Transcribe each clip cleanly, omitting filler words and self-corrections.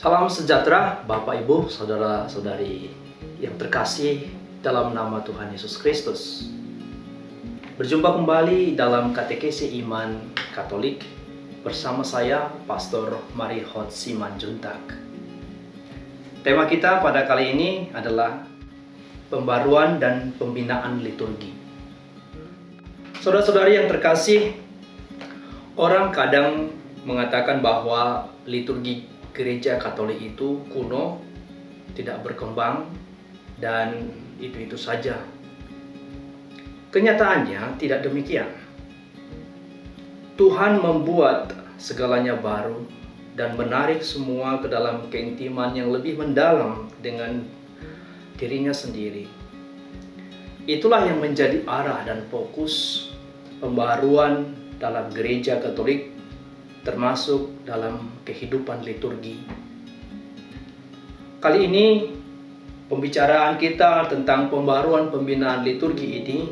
Salam sejahtera Bapak Ibu, Saudara-saudari yang terkasih dalam nama Tuhan Yesus Kristus. Berjumpa kembali dalam Katekesi Iman Katolik bersama saya, Pastor Marihot Simanjuntak. Tema kita pada kali ini adalah pembaruan dan pembinaan liturgi. Saudara-saudari yang terkasih, orang kadang mengatakan bahwa liturgi Gereja Katolik itu kuno, tidak berkembang, dan itu saja. Kenyataannya tidak demikian. Tuhan membuat segalanya baru dan menarik semua ke dalam keintiman yang lebih mendalam dengan dirinya sendiri. Itulah yang menjadi arah dan fokus pembaruan dalam Gereja Katolik, termasuk dalam kehidupan liturgi. Kali ini pembicaraan kita tentang pembaruan pembinaan liturgi ini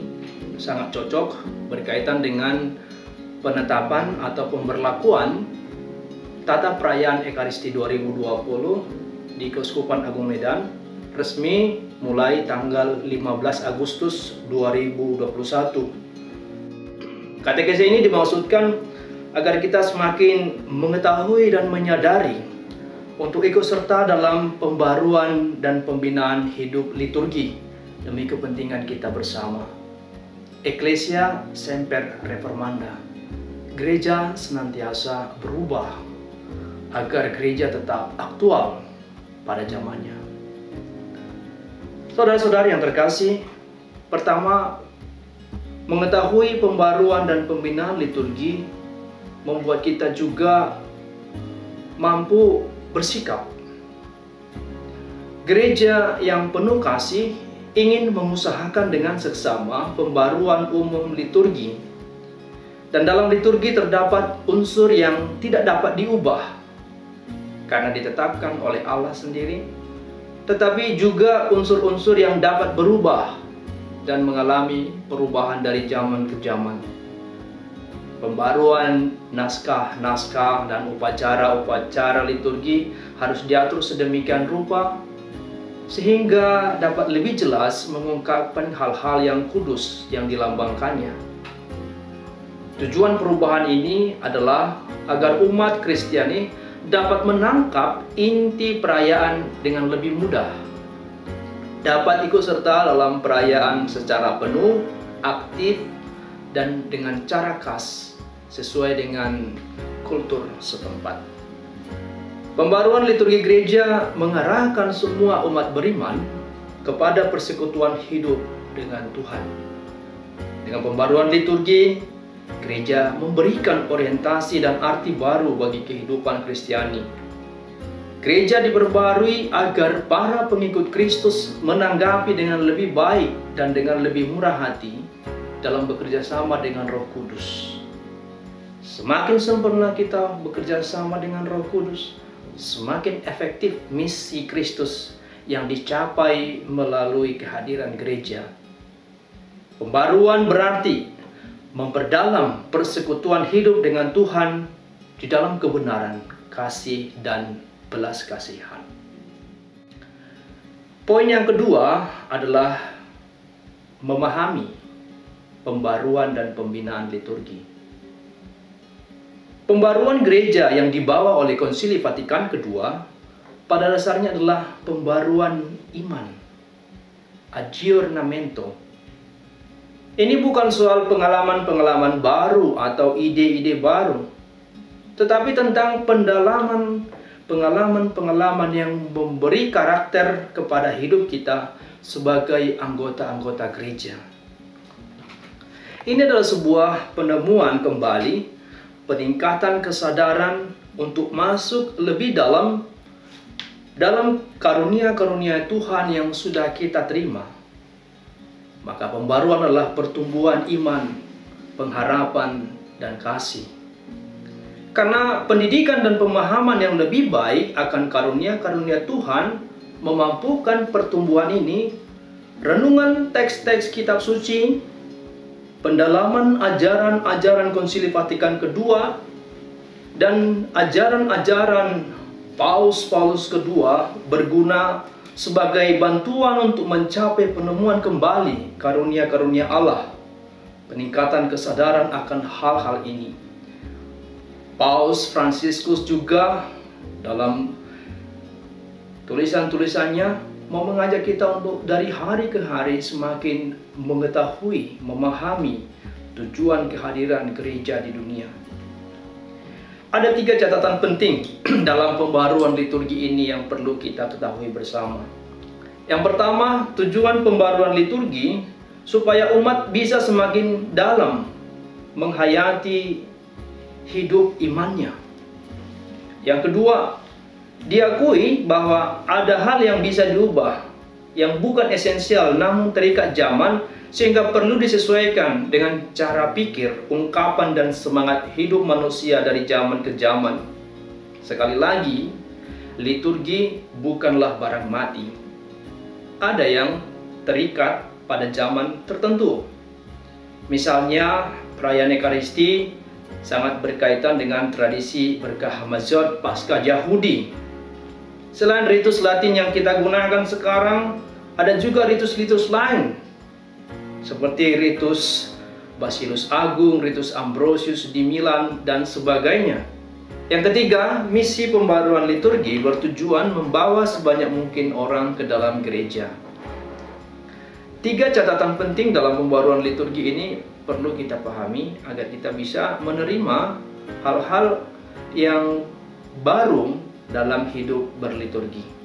sangat cocok berkaitan dengan penetapan atau pemberlakuan Tata Perayaan Ekaristi 2020 di Keuskupan Agung Medan, resmi mulai tanggal 15 Agustus 2021. Katekesi ini dimaksudkan agar kita semakin mengetahui dan menyadari untuk ikut serta dalam pembaruan dan pembinaan hidup liturgi demi kepentingan kita bersama. Ecclesia Semper Reformanda, gereja senantiasa berubah agar gereja tetap aktual pada zamannya. Saudara-saudari yang terkasih, pertama, mengetahui pembaruan dan pembinaan liturgi membuat kita juga mampu bersikap. Gereja yang penuh kasih ingin mengusahakan dengan seksama pembaruan umum liturgi. Dan dalam liturgi terdapat unsur yang tidak dapat diubah karena ditetapkan oleh Allah sendiri, tetapi juga unsur-unsur yang dapat berubah dan mengalami perubahan dari zaman ke zaman. Pembaruan naskah-naskah dan upacara-upacara liturgi harus diatur sedemikian rupa sehingga dapat lebih jelas mengungkapkan hal-hal yang kudus yang dilambangkannya. Tujuan perubahan ini adalah agar umat Kristiani dapat menangkap inti perayaan dengan lebih mudah, dapat ikut serta dalam perayaan secara penuh, aktif, dan dengan cara khas sesuai dengan kultur setempat. Pembaruan liturgi gereja mengarahkan semua umat beriman kepada persekutuan hidup dengan Tuhan. Dengan pembaruan liturgi, gereja memberikan orientasi dan arti baru bagi kehidupan Kristiani. Gereja diperbarui agar para pengikut Kristus menanggapi dengan lebih baik dan dengan lebih murah hati dalam bekerja sama dengan Roh Kudus. Semakin sempurna kita bekerja sama dengan Roh Kudus, semakin efektif misi Kristus yang dicapai melalui kehadiran gereja. Pembaruan berarti memperdalam persekutuan hidup dengan Tuhan di dalam kebenaran, kasih, dan belas kasihan. Poin yang kedua adalah memahami pembaruan dan pembinaan liturgi. Pembaruan gereja yang dibawa oleh Konsili Vatikan II pada dasarnya adalah pembaruan iman, aggiornamento. Ini bukan soal pengalaman-pengalaman baru atau ide-ide baru, tetapi tentang pendalaman pengalaman-pengalaman yang memberi karakter kepada hidup kita sebagai anggota-anggota gereja. Ini adalah sebuah penemuan kembali, peningkatan kesadaran untuk masuk lebih dalam karunia-karunia Tuhan yang sudah kita terima. Maka pembaruan adalah pertumbuhan iman, pengharapan, dan kasih. Karena pendidikan dan pemahaman yang lebih baik akan karunia-karunia Tuhan memampukan pertumbuhan ini, renungan teks-teks kitab suci, pendalaman ajaran-ajaran Konsili Vatikan II, dan ajaran-ajaran Paus kedua berguna sebagai bantuan untuk mencapai penemuan kembali karunia-karunia Allah, peningkatan kesadaran akan hal-hal ini. Paus Fransiskus juga dalam tulisan-tulisannya mau mengajak kita untuk dari hari ke hari semakin mengetahui, memahami tujuan kehadiran gereja di dunia. Ada 3 catatan penting dalam pembaruan liturgi ini yang perlu kita ketahui bersama. Yang pertama, tujuan pembaruan liturgi supaya umat bisa semakin dalam menghayati hidup imannya. Yang kedua, diakui bahwa ada hal yang bisa diubah, yang bukan esensial namun terikat zaman, sehingga perlu disesuaikan dengan cara pikir, ungkapan, dan semangat hidup manusia dari zaman ke zaman. Sekali lagi, liturgi bukanlah barang mati. Ada yang terikat pada zaman tertentu. Misalnya, perayaan Ekaristi sangat berkaitan dengan tradisi berkah Hamazot Paskah Yahudi. Selain ritus Latin yang kita gunakan sekarang, ada juga ritus-ritus lain seperti ritus Basilus Agung, ritus Ambrosius di Milan, dan sebagainya. Yang ketiga, misi pembaruan liturgi bertujuan membawa sebanyak mungkin orang ke dalam gereja. 3 catatan penting dalam pembaruan liturgi ini perlu kita pahami agar kita bisa menerima hal-hal yang baru dalam hidup berliturgi.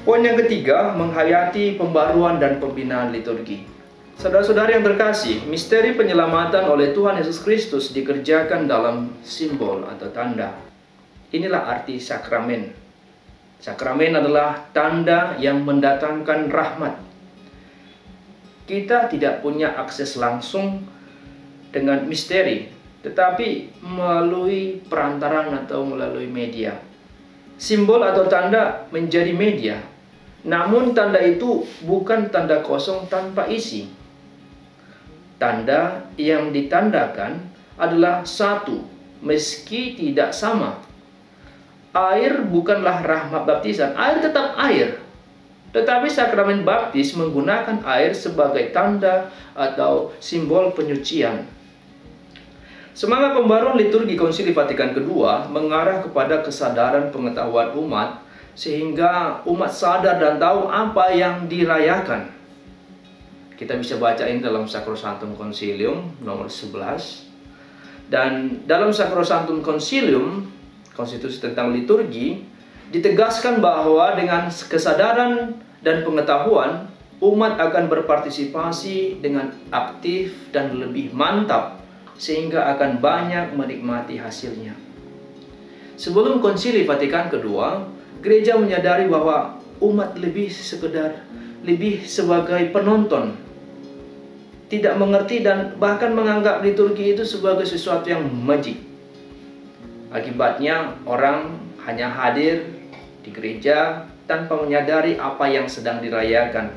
Poin yang ketiga, menghayati pembaruan dan pembinaan liturgi. Saudara-saudari yang terkasih, misteri penyelamatan oleh Tuhan Yesus Kristus dikerjakan dalam simbol atau tanda. Inilah arti sakramen. Sakramen adalah tanda yang mendatangkan rahmat. Kita tidak punya akses langsung dengan misteri, tetapi melalui perantaraan atau melalui media. Simbol atau tanda menjadi media. Namun tanda itu bukan tanda kosong tanpa isi. Tanda yang ditandakan adalah satu, meski tidak sama. Air bukanlah rahmat baptisan, air tetap air. Tetapi sakramen baptis menggunakan air sebagai tanda atau simbol penyucian. Semangat pembaruan liturgi Konsili Vatikan II mengarah kepada kesadaran pengetahuan umat, sehingga umat sadar dan tahu apa yang dirayakan. Kita bisa baca ini dalam Sacrosanctum Concilium nomor 11. Dan dalam Sacrosanctum Concilium, konstitusi tentang liturgi, ditegaskan bahwa dengan kesadaran dan pengetahuan, umat akan berpartisipasi dengan aktif dan lebih mantap, sehingga akan banyak menikmati hasilnya. Sebelum Konsili Vatikan II, gereja menyadari bahwa umat lebih sebagai penonton, tidak mengerti dan bahkan menganggap liturgi itu sebagai sesuatu yang magic. Akibatnya orang hanya hadir di gereja tanpa menyadari apa yang sedang dirayakan.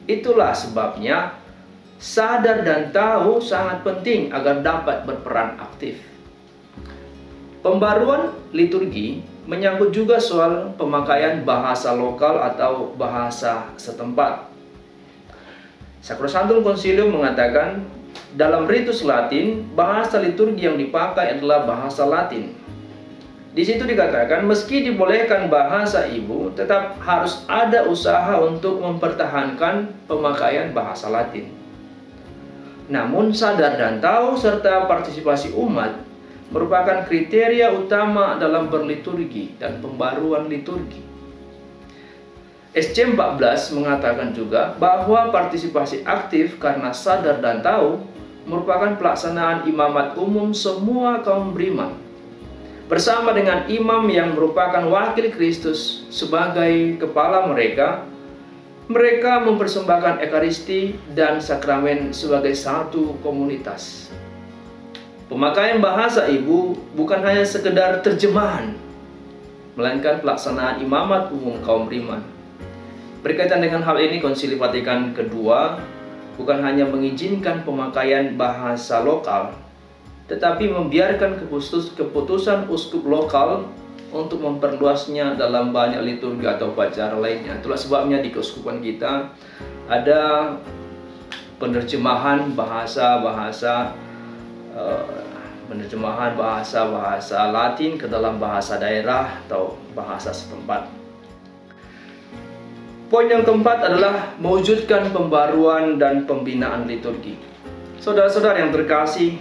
Itulah sebabnya sadar dan tahu sangat penting agar dapat berperan aktif. Pembaruan liturgi menyangkut juga soal pemakaian bahasa lokal atau bahasa setempat. Sacrosanctum Concilium mengatakan, dalam ritus Latin, bahasa liturgi yang dipakai adalah bahasa Latin. Di situ dikatakan, meski dibolehkan bahasa ibu, tetap harus ada usaha untuk mempertahankan pemakaian bahasa Latin. Namun sadar dan tahu serta partisipasi umat merupakan kriteria utama dalam berliturgi dan pembaruan liturgi. SC14 mengatakan juga bahwa partisipasi aktif karena sadar dan tahu merupakan pelaksanaan imamat umum semua kaum beriman, bersama dengan imam yang merupakan wakil Kristus sebagai kepala mereka. Mereka mempersembahkan Ekaristi dan sakramen sebagai satu komunitas. Pemakaian bahasa ibu bukan hanya sekedar terjemahan, melainkan pelaksanaan imamat umum kaum beriman. Berkaitan dengan hal ini, Konsili Vatikan II bukan hanya mengizinkan pemakaian bahasa lokal, tetapi membiarkan keputusan uskup lokal untuk memperluasnya dalam banyak liturgi atau upacara lainnya. Itulah sebabnya di keuskupan kita ada penerjemahan bahasa-bahasa Latin ke dalam bahasa daerah atau bahasa setempat. Poin yang keempat adalah mewujudkan pembaruan dan pembinaan liturgi. Saudara-saudara yang terkasih,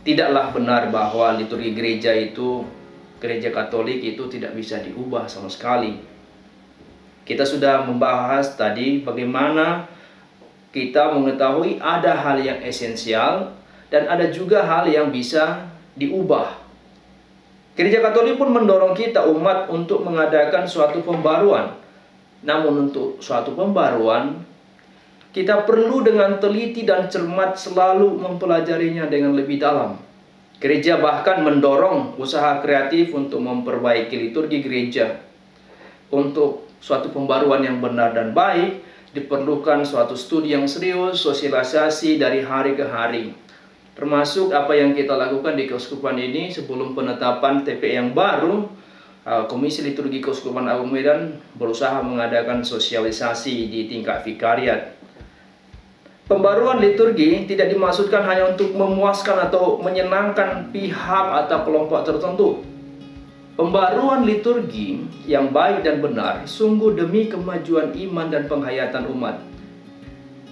tidaklah benar bahwa liturgi gereja Katolik itu tidak bisa diubah sama sekali. Kita sudah membahas tadi bagaimana kita mengetahui ada hal yang esensial dan ada juga hal yang bisa diubah. Gereja Katolik pun mendorong kita umat untuk mengadakan suatu pembaruan. Namun untuk suatu pembaruan, kita perlu dengan teliti dan cermat selalu mempelajarinya dengan lebih dalam. Gereja bahkan mendorong usaha kreatif untuk memperbaiki liturgi gereja. Untuk suatu pembaruan yang benar dan baik, diperlukan suatu studi yang serius, sosialisasi dari hari ke hari. Termasuk apa yang kita lakukan di keuskupan ini sebelum penetapan TPE yang baru, Komisi Liturgi Keuskupan Agung Medan berusaha mengadakan sosialisasi di tingkat vikariat. Pembaruan liturgi tidak dimaksudkan hanya untuk memuaskan atau menyenangkan pihak atau kelompok tertentu. Pembaruan liturgi yang baik dan benar sungguh demi kemajuan iman dan penghayatan umat.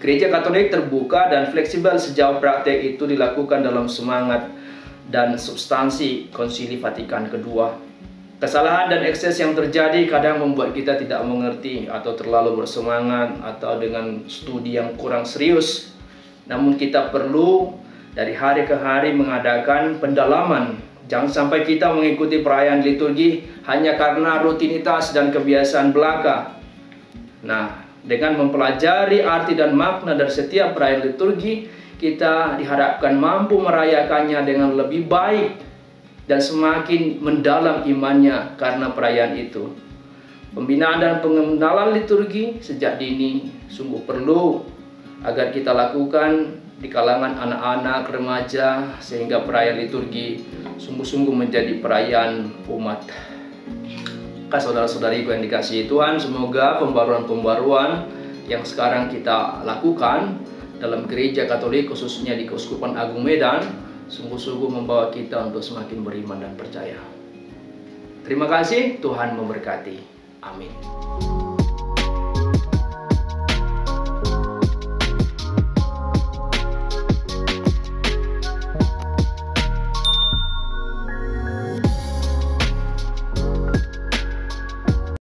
Gereja Katolik terbuka dan fleksibel sejauh praktek itu dilakukan dalam semangat dan substansi Konsili Vatikan II. Kesalahan dan ekses yang terjadi kadang membuat kita tidak mengerti atau terlalu bersemangat atau dengan studi yang kurang serius. Namun kita perlu dari hari ke hari mengadakan pendalaman. Jangan sampai kita mengikuti perayaan liturgi hanya karena rutinitas dan kebiasaan belaka. Nah, dengan mempelajari arti dan makna dari setiap perayaan liturgi, kita diharapkan mampu merayakannya dengan lebih baik dan semakin mendalam imannya karena perayaan itu. Pembinaan dan pengenalan liturgi sejak dini sungguh perlu agar kita lakukan di kalangan anak-anak, remaja, sehingga perayaan liturgi sungguh-sungguh menjadi perayaan umat. Saudara-saudariku yang dikasihi Tuhan, semoga pembaruan-pembaruan yang sekarang kita lakukan dalam gereja Katolik, khususnya di Keuskupan Agung Medan, sungguh-sungguh membawa kita untuk semakin beriman dan percaya. Terima kasih, Tuhan memberkati. Amin.